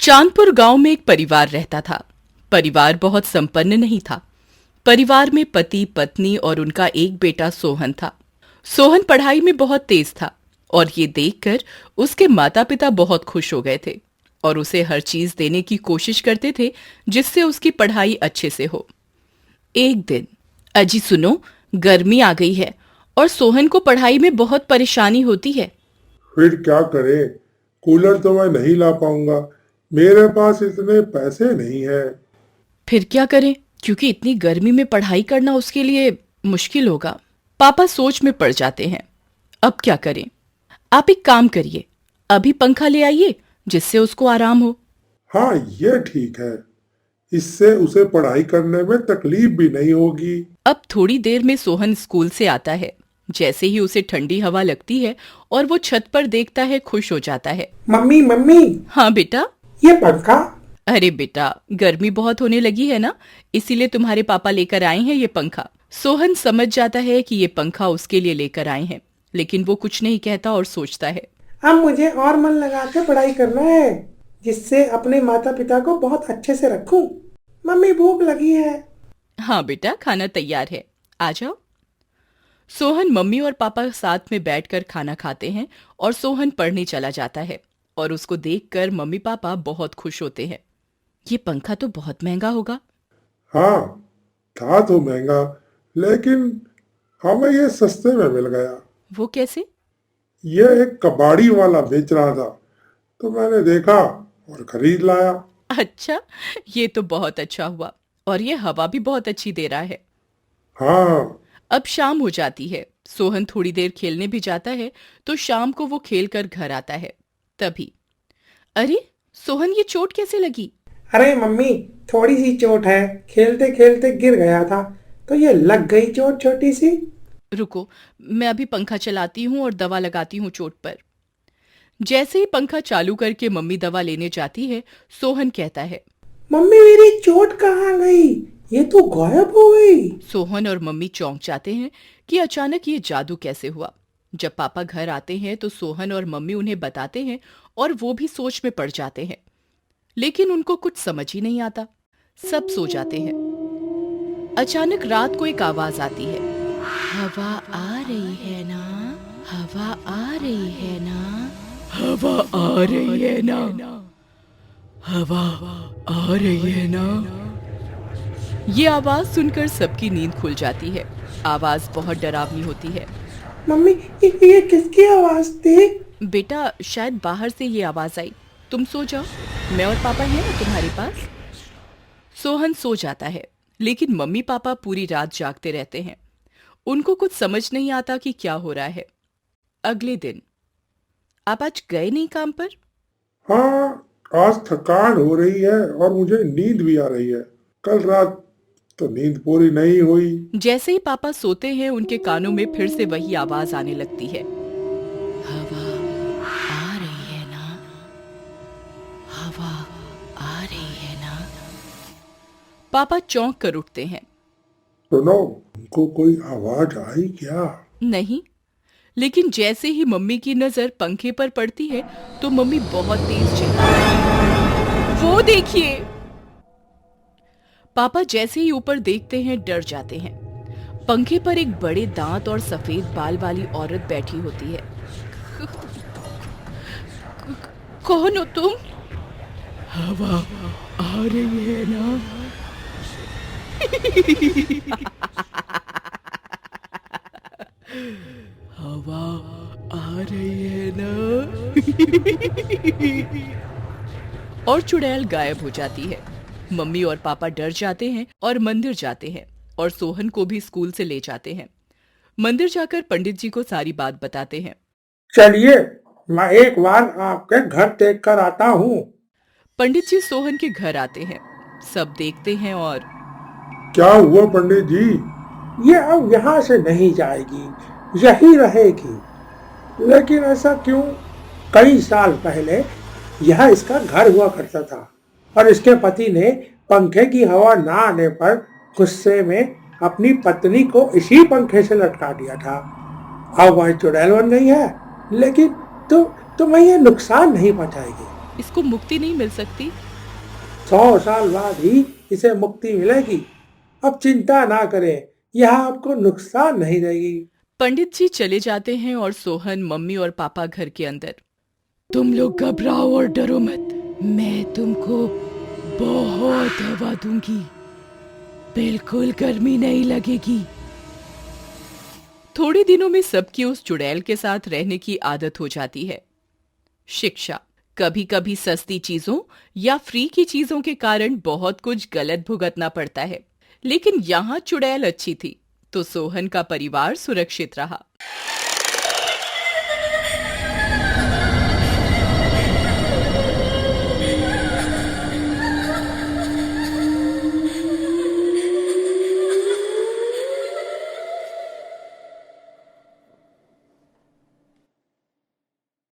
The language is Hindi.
चांदपुर गांव में एक परिवार रहता था। परिवार बहुत संपन्न नहीं था। परिवार में पति, पत्नी और उनका एक बेटा सोहन था। सोहन पढ़ाई में बहुत तेज था और ये देखकर उसके माता पिता बहुत खुश हो गए थे और उसे हर चीज देने की कोशिश करते थे जिससे उसकी पढ़ाई अच्छे से हो। एक दिन, अजी सुनो, गर्मी आ गई है और सोहन को पढ़ाई में बहुत परेशानी होती है। फिर क्या करें? कूलर तो मैं नहीं ला पाऊंगा, मेरे पास इतने पैसे नहीं है। फिर क्या करें, क्योंकि इतनी गर्मी में पढ़ाई करना उसके लिए मुश्किल होगा। पापा सोच में पड़ जाते हैं। अब क्या करें? आप एक काम करिए, अभी पंखा ले आइए जिससे उसको आराम हो। हाँ, ये ठीक है। इससे उसे पढ़ाई करने में तकलीफ भी नहीं होगी। अब थोड़ी देर में सोहन स्कूल से आता है। जैसे ही उसे ठंडी हवा लगती है और वो छत पर देखता है, खुश हो जाता है। मम्मी मम्मी, हाँ बेटा। ये पंखा। अरे बेटा, गर्मी बहुत होने लगी है ना, इसीलिए तुम्हारे पापा लेकर आए हैं ये पंखा। सोहन समझ जाता है कि ये पंखा उसके लिए लेकर आए हैं, लेकिन वो कुछ नहीं कहता और सोचता है, अब मुझे और मन लगा के पढ़ाई करना है, जिससे अपने माता पिता को बहुत अच्छे से रखूं। मम्मी भूख लगी है। हाँ बेटा, खाना तैयार है, आ जाओ। सोहन मम्मी और पापा साथ में बैठकर खाना खाते हैं और सोहन पढ़ने चला जाता है और उसको देखकर मम्मी पापा बहुत खुश होते हैं। ये पंखा तो बहुत महंगा होगा। हाँ, था तो महंगा, लेकिन हमें ये सस्ते में मिल गया। वो कैसे? ये एक कबाड़ी वाला बेच रहा था, तो मैंने देखा और खरीद लाया। अच्छा, ये तो बहुत अच्छा हुआ और ये हवा भी बहुत अच्छी दे रहा है। हाँ। अब शाम हो जाती है। सोहन थोड़ी देर खेलने भी जाता है तो शाम को वो खेलकर घर आता है। तभी, अरे सोहन, ये चोट कैसे लगी? अरे मम्मी, थोड़ी सी चोट है, खेलते खेलते गिर गया था तो ये लग गई चोट छोटी सी। रुको, मैं अभी पंखा चलाती हूँ और दवा लगाती हूँ चोट पर। जैसे ही पंखा चालू करके मम्मी दवा लेने जाती है, सोहन कहता है, मम्मी मेरी चोट कहाँ गई? ये तो गायब हो गई। सोहन और मम्मी चौंक जाते हैं कि अचानक ये जादू कैसे हुआ। जब पापा घर आते हैं तो सोहन और मम्मी उन्हें बताते हैं और वो भी सोच में पड़ जाते हैं, लेकिन उनको कुछ समझ ही नहीं आता। सब सो जाते हैं। अचानक रात को एक आवाज आती है, हवा आ रही है ना, हवा आ रही है ना, हवा आ रही है ना, हवा आ रही है ना। ये आवाज सुनकर सबकी नींद खुल जाती है। आवाज बहुत डरावनी होती है। मम्मी, ये किसकी आवाज थी? बेटा, शायद बाहर से ये आवाज आई। तुम सो जाओ, मैं और पापा हैं ना तुम्हारे पास। सोहन सो जाता है, लेकिन मम्मी पापा पूरी रात जागते रहते हैं। उनको कुछ समझ नहीं आता कि क्या हो रहा है। अगले दिन, आप आज गए नहीं काम पर? हाँ, आज थकान हो रही है और मुझे नींद भी आ रही है। कल रात तो नींद पूरी नहीं हुई। जैसे ही पापा सोते हैं, उनके कानों में फिर से वही आवाज आने लगती है, हवा आ रही है ना, हवा आ रही है ना। पापा चौंक कर उठते हैं। सुनो, तुमको कोई आवाज आई क्या? नहीं, लेकिन जैसे ही मम्मी की नजर पंखे पर पड़ती है तो मम्मी बहुत तेज चिल्लाती है, वो देखिए। पापा जैसे ही ऊपर देखते हैं, डर जाते हैं। पंखे पर एक बड़े दांत और सफेद बाल वाली औरत बैठी होती है। कौन हो तुम? हवा आ रही है ना। हवा आ रही है ना। और चुड़ैल गायब हो जाती है। मम्मी और पापा डर जाते हैं और मंदिर जाते हैं और सोहन को भी स्कूल से ले जाते हैं। मंदिर जाकर पंडित जी को सारी बात बताते हैं। चलिए, मैं एक बार आपके घर देख कर आता हूँ। पंडित जी सोहन के घर आते हैं। सब देखते हैं और क्या हुआ पंडित जी? ये अब यहाँ से नहीं जाएगी, यही रहेगी। लेकिन ऐसा क्यों? कई साल पहले यह इसका घर हुआ करता था और इसके पति ने पंखे की हवा ना आने पर गुस्से में अपनी पत्नी को इसी पंखे से लटका दिया था। अब वह चुड़ैल बन गई है, लेकिन तुम्हें ये नुकसान नहीं पहुंचाएगी। इसको मुक्ति नहीं मिल सकती? 100 साल बाद ही इसे मुक्ति मिलेगी। अब चिंता ना करें, यह आपको नुकसान नहीं देगी। पंडित जी चले जाते हैं और सोहन, मम्मी और पापा घर के अंदर। तुम लोग घबराओ और डरो मत, मैं तुमको बहुत हवा दूंगी, बिल्कुल गर्मी नहीं लगेगी। थोड़े दिनों में सबकी उस चुड़ैल के साथ रहने की आदत हो जाती है। शिक्षा, कभी कभी सस्ती चीजों या फ्री की चीजों के कारण बहुत कुछ गलत भुगतना पड़ता है, लेकिन यहाँ चुड़ैल अच्छी थी तो सोहन का परिवार सुरक्षित रहा।